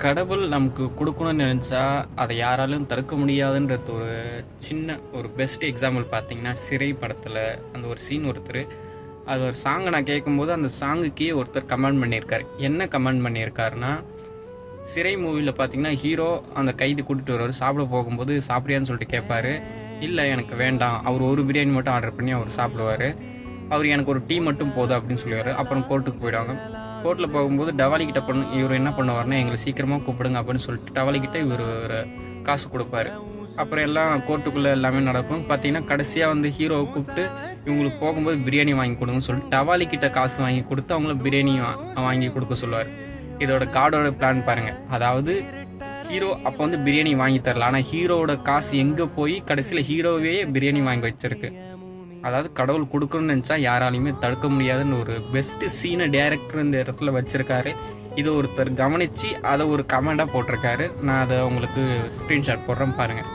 கடவுள் நமக்கு குடுக்கணும்னு நெனச்சா, அத யாராலும் தடுக்க முடியாதுன்றது ஒரு பெஸ்ட் எக்ஸாம்பிள் பார்த்தீங்கன்னா, சிறை படத்துல அந்த ஒரு சீன் அது ஒரு சாங்க நான் கேட்கும்போது, அந்த சாங்குக்கே ஒருத்தர் கமெண்ட் பண்ணியிருக்காரு. என்ன கமெண்ட் பண்ணியிருக்காருன்னா, சிறை மூவில பார்த்தீங்கன்னா, ஹீரோ அந்த கைதி கூட்டிட்டு வருவாரு. சாப்பிட போகும்போது, "சாப்பிடுறியான்னு?" சொல்லிட்டு கேட்பாரு. "இல்ல எனக்கு வேண்டாம்." அவர் ஒரு பிரியாணி மட்டும் ஆர்டர் பண்ணி அவர் சாப்பிடுவாரு. அவர் "எனக்கு ஒரு டீ மட்டும் போதும்" அப்படின்னு சொல்லுவாரு. அப்புறம் கோர்ட்டுக்கு போயிடுவாங்க. கோர்ட்டில் போகும்போது டவாலி கிட்ட இவர் என்ன பண்ணுவார்னா, "எங்களை சீக்கிரமாக கூப்பிடுங்க" அப்படின்னு சொல்லிட்டு டவாலி கிட்ட இவர் ஒரு காசு கொடுப்பாரு. அப்புறம் எல்லாம் கோர்ட்டுக்குள்ளே எல்லாமே நடக்கும். பார்த்தீங்கன்னா கடைசியாக வந்து ஹீரோவை கூப்பிட்டு இவங்களுக்கு போகும்போது பிரியாணி வாங்கி கொடுங்கன்னு சொல்லிட்டு டவாலி கிட்ட காசு வாங்கி கொடுத்து அவங்கள பிரியாணி வாங்கி கொடுக்க சொல்லுவார். இதோட காடோட பிளான் பாருங்கள். அதாவது ஹீரோ அப்போ வந்து பிரியாணி வாங்கி தரல, ஆனால் ஹீரோவோட காசு எங்கே போய் கடைசியில் ஹீரோவே பிரியாணி வாங்கி வச்சிருக்கு. அதாவது கடவுள் கொடுக்கணும்னு நினச்சா யாராலையுமே தடுக்க முடியாதுன்னு ஒரு பெஸ்ட்டு சீனை டேரக்டர் இந்த இடத்துல வச்சுருக்காரு. இதை ஒருத்தர் கவனித்து அதை ஒரு கமெண்டாக போட்டிருக்காரு. நான் அதை உங்களுக்கு ஸ்க்ரீன்ஷாட் போடுறேன் பாருங்கள்.